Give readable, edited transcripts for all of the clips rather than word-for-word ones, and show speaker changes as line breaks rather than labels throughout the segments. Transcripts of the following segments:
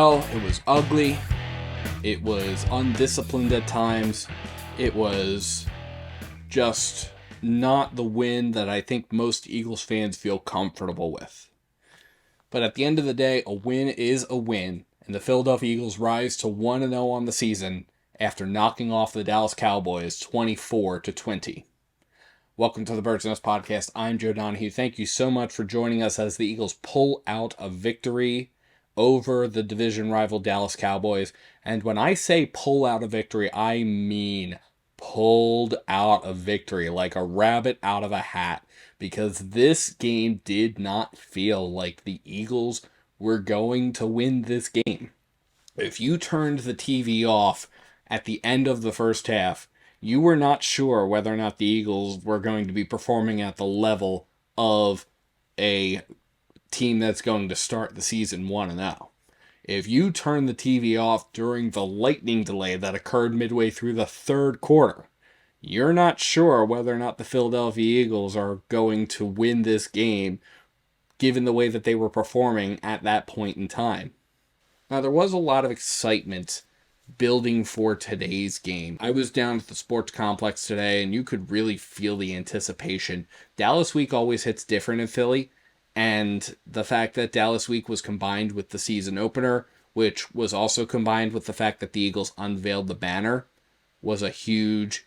well. It was ugly. It was undisciplined at times. It was just not the win that I think most Eagles fans feel comfortable with. But at the end of the day, a win is a win, and the Philadelphia Eagles rise to 1-0 on the season after knocking off the Dallas Cowboys 24-20. Welcome to the Birds Nest Podcast. I'm Joe Donahue. Thank you so much for joining us as the Eagles pull out a victory over the division rival Dallas Cowboys. And when I say pull out a victory, I mean pulled out a victory like a rabbit out of a hat, because this game did not feel like the Eagles were going to win this game. If you turned the TV off at the end of the first half, you were not sure whether or not the Eagles were going to be performing at the level of a team that's going to start the season 1-0. If you turn the TV off during the lightning delay that occurred midway through the third quarter, you're not sure whether or not the Philadelphia Eagles are going to win this game, given the way that they were performing at that point in time. Now, there was a lot of excitement building for today's game. I was down at the sports complex today, and you could really feel the anticipation. Dallas Week always hits different in Philly, and the fact that Dallas Week was combined with the season opener, which was also combined with the fact that the Eagles unveiled the banner, was a huge,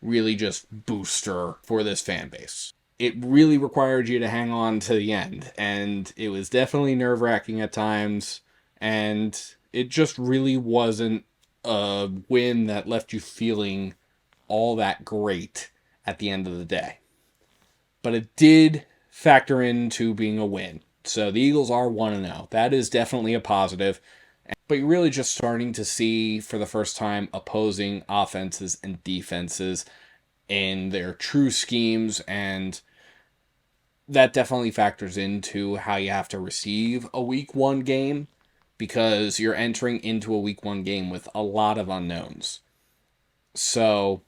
really just booster for this fan base. It really required you to hang on to the end, and it was definitely nerve-wracking at times, and it just really wasn't a win that left you feeling all that great at the end of the day. But it did factor into being a win. So the Eagles are 1-0. That is definitely a positive. But you're really just starting to see, for the first time, opposing offenses and defenses in their true schemes, and that definitely factors into how you have to receive a Week 1 game, because you're entering into a Week 1 game with a lot of unknowns. So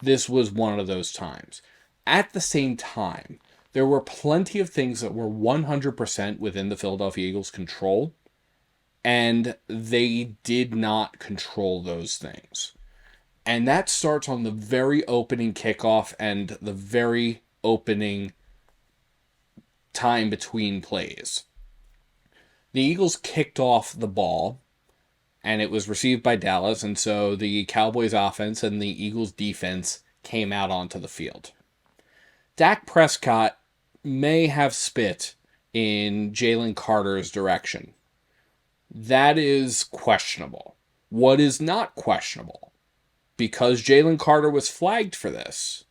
this was one of those times. At the same time, there were plenty of things that were 100% within the Philadelphia Eagles' control, and they did not control those things. And that starts on the very opening kickoff and the very opening time between plays. The Eagles kicked off the ball, and it was received by Dallas, and so the Cowboys offense and the Eagles defense came out onto the field. Dak Prescott may have spit in Jalen Carter's direction. That is questionable. What is not questionable, because Jalen Carter was flagged for this,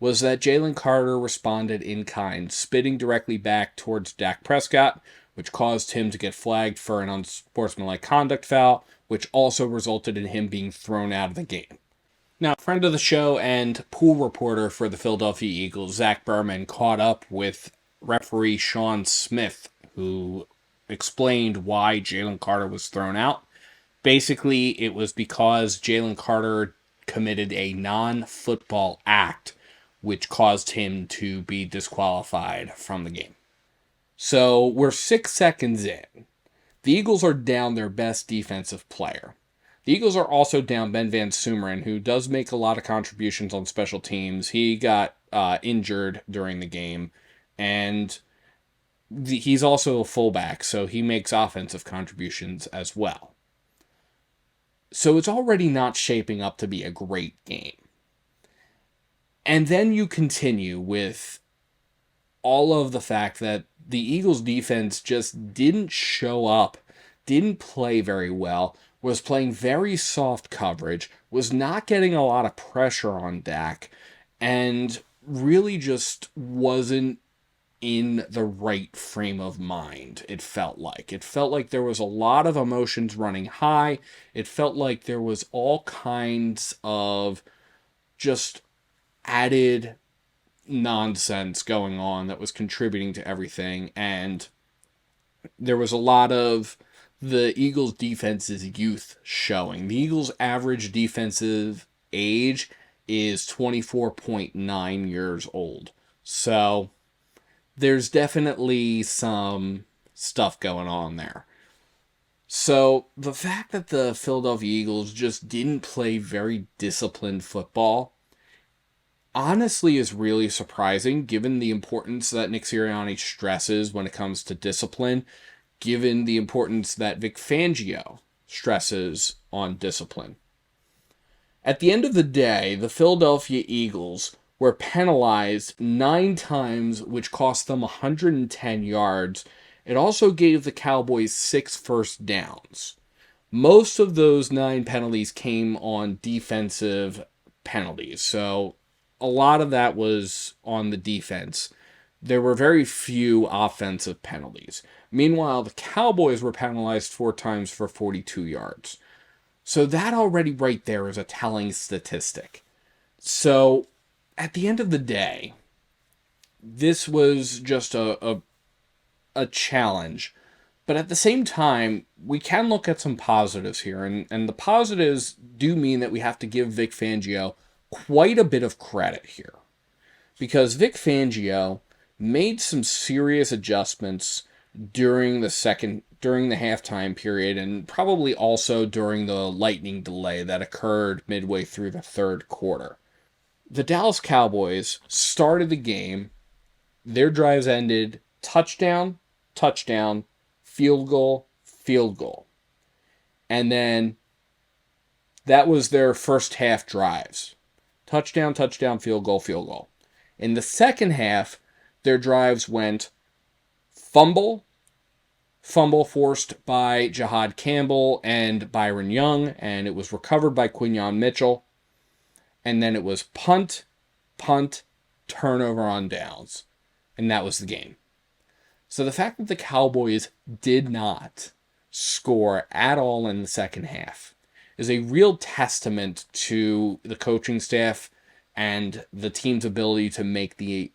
was that Jalen Carter responded in kind, spitting directly back towards Dak Prescott, which caused him to get flagged for an unsportsmanlike conduct foul, which also resulted in him being thrown out of the game. Now, friend of the show and pool reporter for the Philadelphia Eagles, Zach Berman, caught up with referee Sean Smith, who explained why Jalen Carter was thrown out. Basically, it was because Jalen Carter committed a non-football act, which caused him to be disqualified from the game. So we're 6 seconds in. The Eagles are down their best defensive player. The Eagles are also down Ben Van Sumeren, who does make a lot of contributions on special teams. He got injured during the game, and he's also a fullback, so he makes offensive contributions as well. So it's already not shaping up to be a great game. And then you continue with all of the fact that the Eagles defense just didn't show up, didn't play very well, was playing very soft coverage, was not getting a lot of pressure on Dak, and really just wasn't in the right frame of mind, it felt like. It felt like there was a lot of emotions running high. It felt like there was all kinds of just added nonsense going on that was contributing to everything, and there was a lot of the Eagles' defense's youth showing. The Eagles' average defensive age is 24.9 years old. So there's definitely some stuff going on there. So the fact that the Philadelphia Eagles just didn't play very disciplined football honestly is really surprising given the importance that Nick Sirianni stresses when it comes to discipline, given the importance that Vic Fangio stresses on discipline. At the end of the day, the Philadelphia Eagles were penalized 9 times, which cost them 110 yards. It also gave the Cowboys 6 first downs. Most of those 9 penalties came on defensive penalties. So a lot of that was on the defense. There were very few offensive penalties. Meanwhile, the Cowboys were penalized 4 times for 42 yards. So that already right there is a telling statistic. So at the end of the day, this was just a challenge. But at the same time, we can look at some positives here. And the positives do mean that we have to give Vic Fangio quite a bit of credit here. Because Vic Fangio made some serious adjustments during the halftime period, and probably also during the lightning delay that occurred midway through the third quarter. The Dallas Cowboys started the game, their drives ended touchdown, touchdown, field goal, field goal. And then that was their first half drives. Touchdown, touchdown, field goal, field goal. In the second half, their drives went fumble forced by Jahad Campbell and Byron Young, and it was recovered by Quinyon Mitchell. And then it was punt, turnover on downs. And that was the game. So the fact that the Cowboys did not score at all in the second half is a real testament to the coaching staff and the team's ability to make the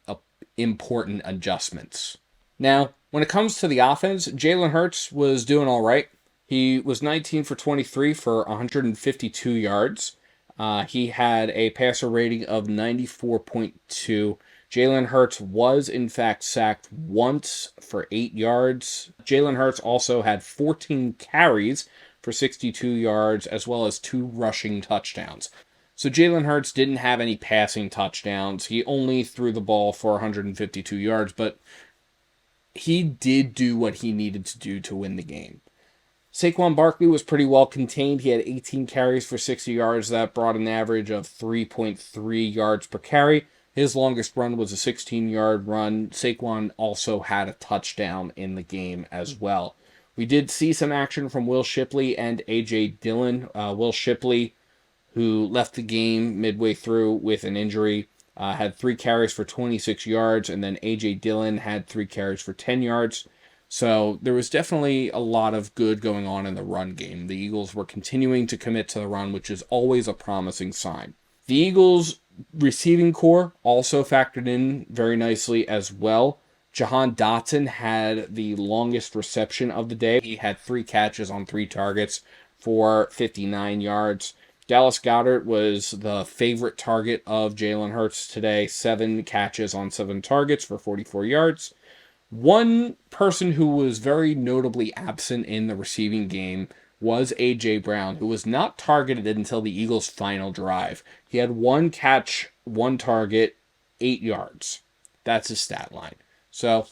important adjustments. Now, when it comes to the offense, Jalen Hurts was doing all right. He was 19 for 23 for 152 yards. He had a passer rating of 94.2. Jalen Hurts was, in fact, sacked once for 8 yards. Jalen Hurts also had 14 carries for 62 yards, as well as 2 rushing touchdowns. So Jalen Hurts didn't have any passing touchdowns. He only threw the ball for 152 yards, but he did do what he needed to do to win the game. Saquon Barkley was pretty well contained. He had 18 carries for 60 yards. That brought an average of 3.3 yards per carry. His longest run was a 16-yard run. Saquon also had a touchdown in the game as well. We did see some action from Will Shipley and A.J. Dillon. Will Shipley, who left the game midway through with an injury, had 3 carries for 26 yards, and then A.J. Dillon had 3 carries for 10 yards. So there was definitely a lot of good going on in the run game. The Eagles were continuing to commit to the run, which is always a promising sign. The Eagles' receiving core also factored in very nicely as well. Jahan Dotson had the longest reception of the day. He had 3 catches on 3 targets for 59 yards. Dallas Goedert was the favorite target of Jalen Hurts today. 7 catches on 7 targets for 44 yards. One person who was very notably absent in the receiving game was A.J. Brown, who was not targeted until the Eagles' final drive. He had 1 catch, 1 target, 8 yards. That's his stat line. So,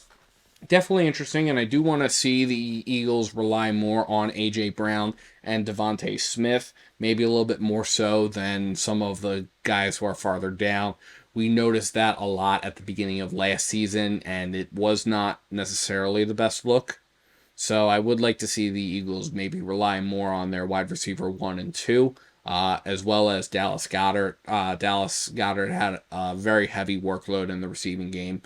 definitely interesting, and I do want to see the Eagles rely more on A.J. Brown and Devontae Smith, maybe a little bit more so than some of the guys who are farther down. We noticed that a lot at the beginning of last season, and it was not necessarily the best look. So I would like to see the Eagles maybe rely more on their wide receiver 1 and 2, as well as Dallas Goedert. Dallas Goedert had a very heavy workload in the receiving game,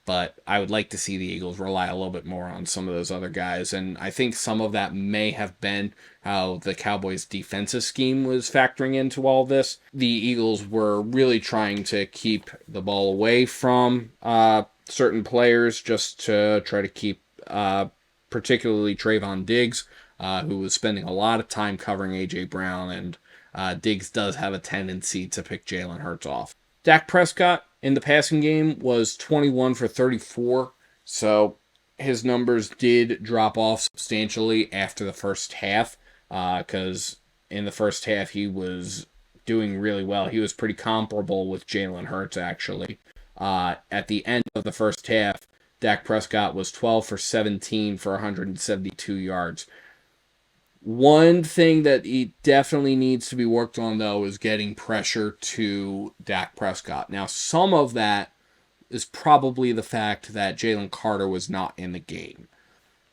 but I would like to see the Eagles rely a little bit more on some of those other guys. And I think some of that may have been how the Cowboys' defensive scheme was factoring into all this. The Eagles were really trying to keep the ball away from certain players just to try to keep particularly Trayvon Diggs, who was spending a lot of time covering A.J. Brown, and Diggs does have a tendency to pick Jalen Hurts off. Dak Prescott in the passing game was 21 for 34, so his numbers did drop off substantially after the first half, because in the first half he was doing really well. He was pretty comparable with Jalen Hurts, actually. At the end of the first half, Dak Prescott was 12 for 17 for 172 yards. One thing that he definitely needs to be worked on, though, is getting pressure to Dak Prescott. Now, some of that is probably the fact that Jalen Carter was not in the game.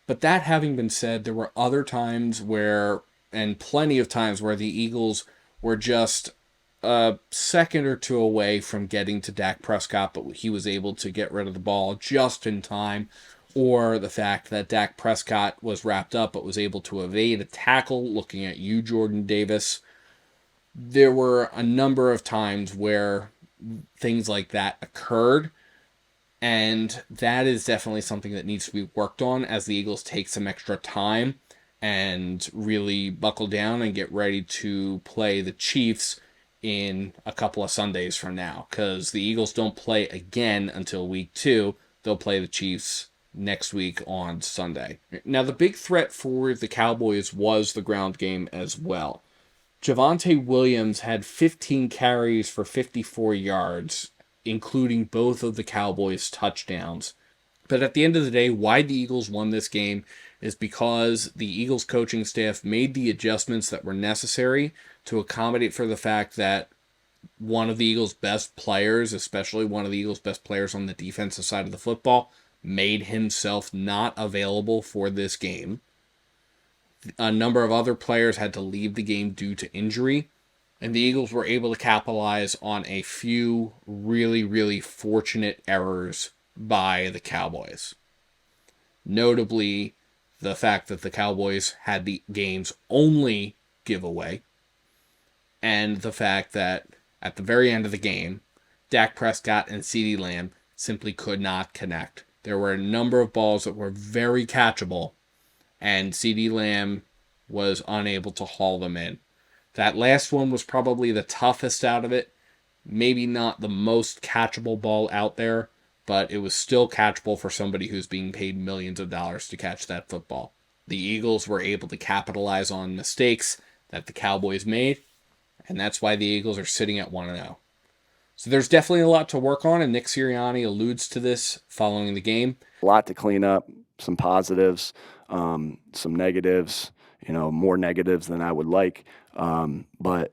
But that having been said, there were other times where, and plenty of times where the Eagles were just a second or two away from getting to Dak Prescott, but he was able to get rid of the ball just in time. Or the fact that Dak Prescott was wrapped up but was able to evade a tackle, looking at you, Jordan Davis. There were a number of times where things like that occurred, and that is definitely something that needs to be worked on as the Eagles take some extra time and really buckle down and get ready to play the Chiefs in a couple of Sundays from now, because the Eagles don't play again until week 2. They'll play the Chiefs next week on Sunday. Now, the big threat for the Cowboys was the ground game as well. Javonte Williams had 15 carries for 54 yards, including both of the Cowboys' touchdowns. But at the end of the day, why the Eagles won this game is because the Eagles coaching staff made the adjustments that were necessary to accommodate for the fact that one of the Eagles' best players, especially one of the Eagles' best players on the defensive side of the football, made himself not available for this game. A number of other players had to leave the game due to injury, and the Eagles were able to capitalize on a few really, really fortunate errors by the Cowboys. Notably, the fact that the Cowboys had the game's only giveaway, and the fact that at the very end of the game, Dak Prescott and CeeDee Lamb simply could not connect. There were a number of balls that were very catchable, and CeeDee Lamb was unable to haul them in. That last one was probably the toughest out of it. Maybe not the most catchable ball out there, but it was still catchable for somebody who's being paid millions of dollars to catch that football. The Eagles were able to capitalize on mistakes that the Cowboys made, and that's why the Eagles are sitting at 1-0. So there's definitely a lot to work on, and Nick Sirianni alludes to this following the game.
A lot to clean up, some positives, some negatives, more negatives than I would like. But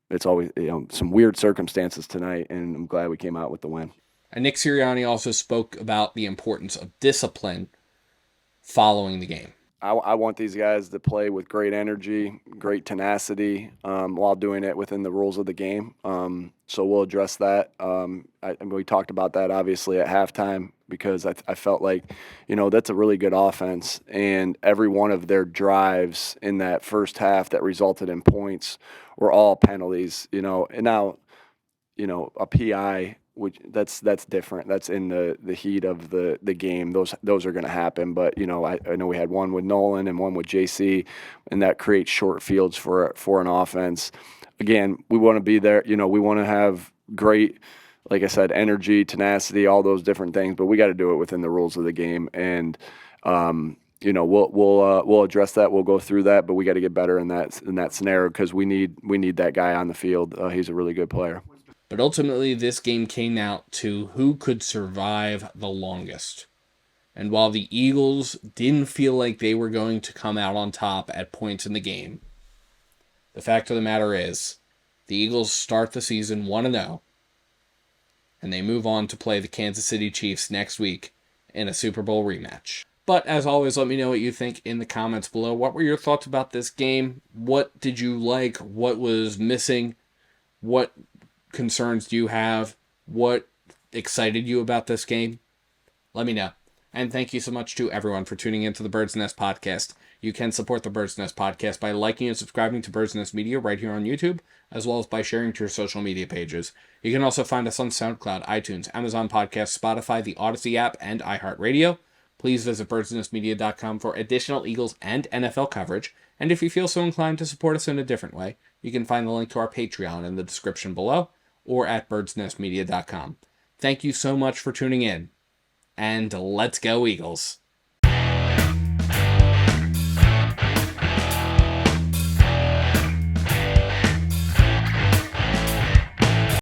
it's always, some weird circumstances tonight, and I'm glad we came out with the win.
And Nick Sirianni also spoke about the importance of discipline following the game.
I want these guys to play with great energy, great tenacity, while doing it within the rules of the game. So we'll address that. We talked about that obviously at halftime because I felt like, that's a really good offense, and every one of their drives in that first half that resulted in points were all penalties. And now, a PI, which that's different. That's in the heat of the game. Those are going to happen. But I know we had one with Nolan and one with JC, and that creates short fields for an offense. Again, we want to be there. We want to have great, like I said, energy, tenacity, all those different things. But we got to do it within the rules of the game. And we'll address that. We'll go through that. But we got to get better in that scenario because we need that guy on the field. He's a really good player.
But ultimately, this game came out to who could survive the longest. And while the Eagles didn't feel like they were going to come out on top at points in the game, the fact of the matter is, the Eagles start the season 1-0, and they move on to play the Kansas City Chiefs next week in a Super Bowl rematch. But as always, let me know what you think in the comments below. What were your thoughts about this game? What did you like? What was missing? What concerns do you have? What excited you about this game? Let me know. And thank you so much to everyone for tuning into the Bird's Nest Podcast. You can support the Bird's Nest Podcast by liking and subscribing to Bird's Nest Media right here on YouTube, as well as by sharing to your social media pages. You can also find us on SoundCloud, iTunes, Amazon Podcasts, Spotify, the Odyssey app, and iHeartRadio. Please visit birdsnestmedia.com for additional Eagles and NFL coverage. And if you feel so inclined to support us in a different way, you can find the link to our Patreon in the description below or at birdsnestmedia.com. Thank you so much for tuning in, and let's go Eagles.